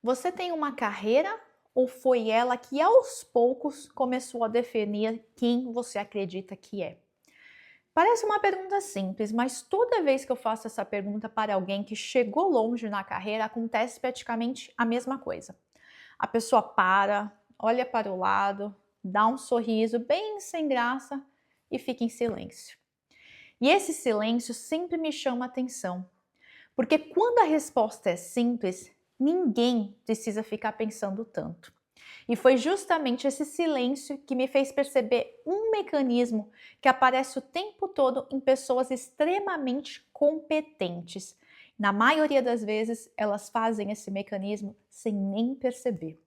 Você tem uma carreira ou foi ela que aos poucos começou a definir quem você acredita que é? Parece uma pergunta simples, mas toda vez que eu faço essa pergunta para alguém que chegou longe na carreira, acontece praticamente a mesma coisa. A pessoa para, olha para o lado, dá um sorriso bem sem graça e fica em silêncio. E esse silêncio sempre me chama a atenção, porque quando a resposta é simples, ninguém precisa ficar pensando tanto. E foi justamente esse silêncio que me fez perceber um mecanismo que aparece o tempo todo em pessoas extremamente competentes. Na maioria das vezes, elas fazem esse mecanismo sem nem perceber.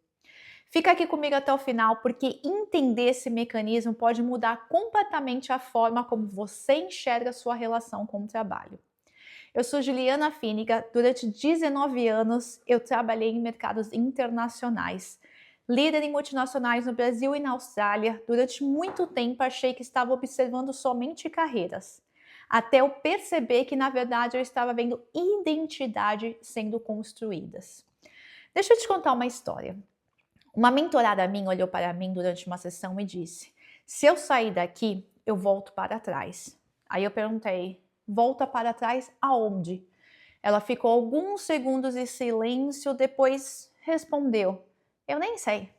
Fica aqui comigo até o final, porque entender esse mecanismo pode mudar completamente a forma como você enxerga a sua relação com o trabalho. Eu sou Juliana Finiga, durante 19 anos eu trabalhei em mercados internacionais. Líder em multinacionais no Brasil e na Austrália, durante muito tempo achei que estava observando somente carreiras. Até eu perceber que na verdade eu estava vendo identidade sendo construídas. Deixa eu te contar uma história. Uma mentorada minha olhou para mim durante uma sessão e disse: "Se eu sair daqui, eu volto para trás." Aí eu perguntei: "Volta para trás aonde?" Ela ficou alguns segundos em silêncio, depois respondeu: "Eu nem sei."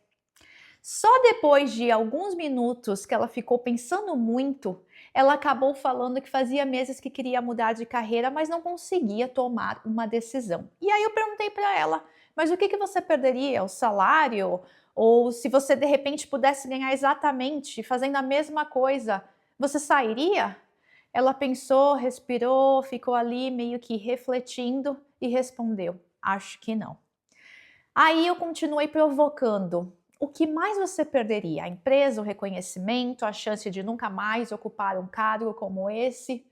Só depois de alguns minutos que ela ficou pensando muito, ela acabou falando que fazia meses que queria mudar de carreira, mas não conseguia tomar uma decisão. E aí eu perguntei para ela: "Mas o que que você perderia? O salário? Ou se você de repente pudesse ganhar exatamente fazendo a mesma coisa, você sairia?" Ela pensou, respirou, ficou ali meio que refletindo e respondeu: "Acho que não." Aí eu continuei provocando. O que mais você perderia? A empresa, o reconhecimento, a chance de nunca mais ocupar um cargo como esse?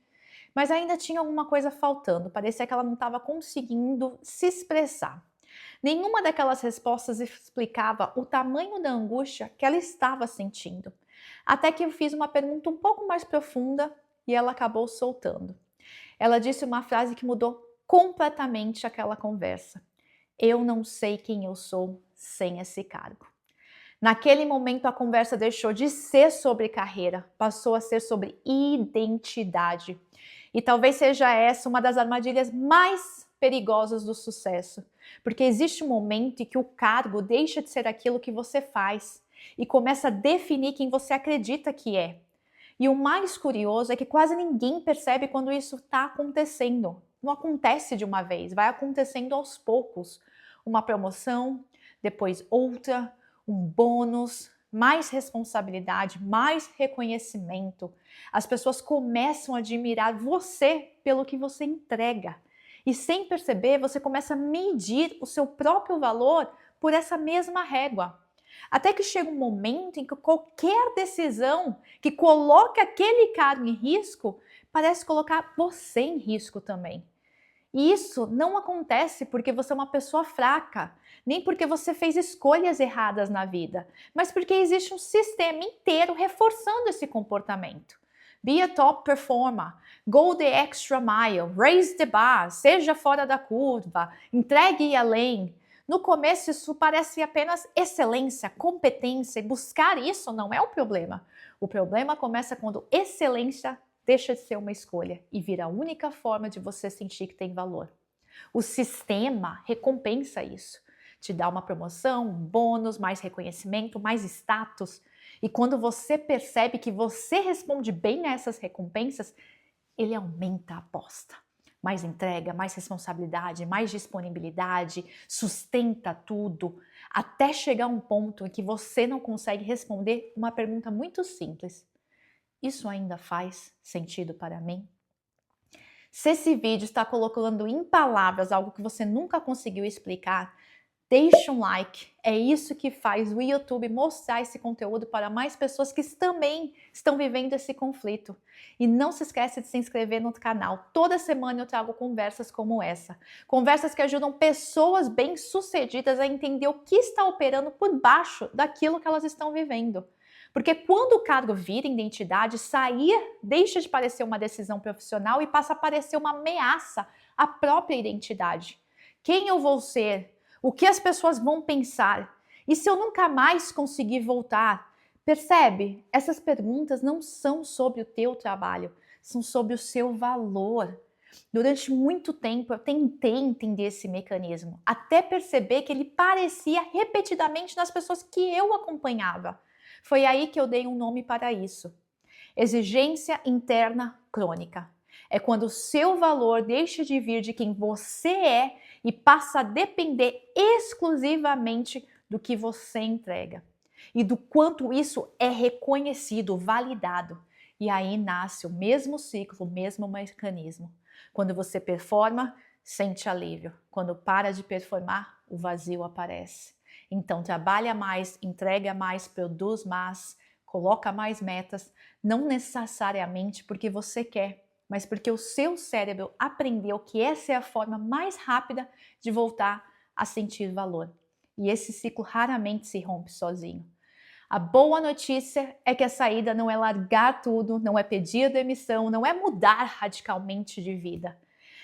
Mas ainda tinha alguma coisa faltando, parecia que ela não estava conseguindo se expressar. Nenhuma daquelas respostas explicava o tamanho da angústia que ela estava sentindo. Até que eu fiz uma pergunta um pouco mais profunda e ela acabou soltando. Ela disse uma frase que mudou completamente aquela conversa: "Eu não sei quem eu sou sem esse cargo." Naquele momento, a conversa deixou de ser sobre carreira, passou a ser sobre identidade. E talvez seja essa uma das armadilhas mais perigosas do sucesso, porque existe um momento em que o cargo deixa de ser aquilo que você faz e começa a definir quem você acredita que é. E o mais curioso é que quase ninguém percebe quando isso está acontecendo. Não acontece de uma vez, vai acontecendo aos poucos. Uma promoção, depois outra, um bônus, mais responsabilidade, mais reconhecimento. As pessoas começam a admirar você pelo que você entrega. E sem perceber, você começa a medir o seu próprio valor por essa mesma régua. Até que chega um momento em que qualquer decisão que coloque aquele cargo em risco parece colocar você em risco também. E isso não acontece porque você é uma pessoa fraca, nem porque você fez escolhas erradas na vida, mas porque existe um sistema inteiro reforçando esse comportamento. Be a top performer, go the extra mile, raise the bar, seja fora da curva, entregue e além. No começo isso parece apenas excelência, competência, e buscar isso não é o problema. O problema começa quando excelência deixa de ser uma escolha e vira a única forma de você sentir que tem valor. O sistema recompensa isso. Te dá uma promoção, um bônus, mais reconhecimento, mais status. E quando você percebe que você responde bem a essas recompensas, ele aumenta a aposta. Mais entrega, mais responsabilidade, mais disponibilidade, sustenta tudo, até chegar a um ponto em que você não consegue responder uma pergunta muito simples: isso ainda faz sentido para mim? Se esse vídeo está colocando em palavras algo que você nunca conseguiu explicar, deixa um like. É isso que faz o YouTube mostrar esse conteúdo para mais pessoas que também estão vivendo esse conflito. E não se esquece de se inscrever no canal. Toda semana eu trago conversas como essa. Conversas que ajudam pessoas bem-sucedidas a entender o que está operando por baixo daquilo que elas estão vivendo. Porque quando o cargo vira identidade, sair deixa de parecer uma decisão profissional e passa a parecer uma ameaça à própria identidade. Quem eu vou ser? O que as pessoas vão pensar? E se eu nunca mais conseguir voltar? Percebe? Essas perguntas não são sobre o teu trabalho, são sobre o seu valor. Durante muito tempo eu tentei entender esse mecanismo, até perceber que ele parecia repetidamente nas pessoas que eu acompanhava. Foi aí que eu dei um nome para isso. Exigência interna crônica. É quando o seu valor deixa de vir de quem você é e passa a depender exclusivamente do que você entrega. E do quanto isso é reconhecido, validado. E aí nasce o mesmo ciclo, o mesmo mecanismo. Quando você performa, sente alívio. Quando para de performar, o vazio aparece. Então trabalha mais, entrega mais, produz mais, coloca mais metas, não necessariamente porque você quer, mas porque o seu cérebro aprendeu que essa é a forma mais rápida de voltar a sentir valor. E esse ciclo raramente se rompe sozinho. A boa notícia é que a saída não é largar tudo, não é pedir demissão, não é mudar radicalmente de vida.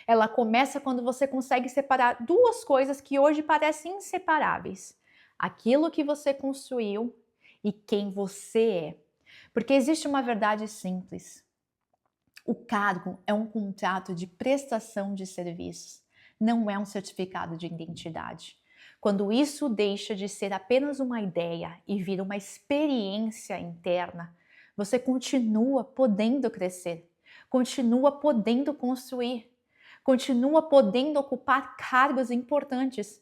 Ela começa quando você consegue separar duas coisas que hoje parecem inseparáveis: aquilo que você construiu e quem você é. Porque existe uma verdade simples. O cargo é um contrato de prestação de serviços, não é um certificado de identidade. Quando isso deixa de ser apenas uma ideia e vira uma experiência interna, você continua podendo crescer, continua podendo construir, continua podendo ocupar cargos importantes,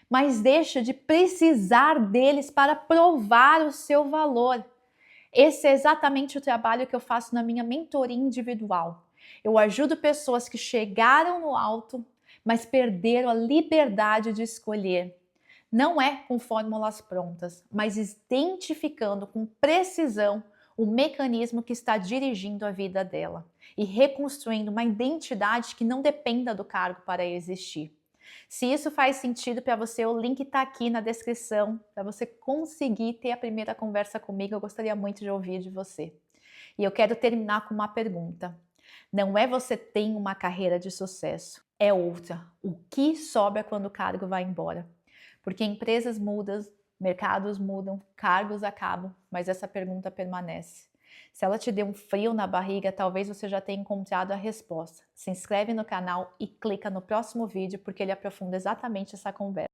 mas deixa de precisar deles para provar o seu valor. Esse é exatamente o trabalho que eu faço na minha mentoria individual. Eu ajudo pessoas que chegaram no alto, mas perderam a liberdade de escolher. Não é com fórmulas prontas, mas identificando com precisão o mecanismo que está dirigindo a vida dela e reconstruindo uma identidade que não dependa do cargo para existir. Se isso faz sentido para você, o link está aqui na descrição para você conseguir ter a primeira conversa comigo. Eu gostaria muito de ouvir de você. E eu quero terminar com uma pergunta. Não é você tem uma carreira de sucesso, é outra. O que sobra quando o cargo vai embora? Porque empresas mudam, mercados mudam, cargos acabam, mas essa pergunta permanece. Se ela te deu um frio na barriga, talvez você já tenha encontrado a resposta. Se inscreve no canal e clica no próximo vídeo porque ele aprofunda exatamente essa conversa.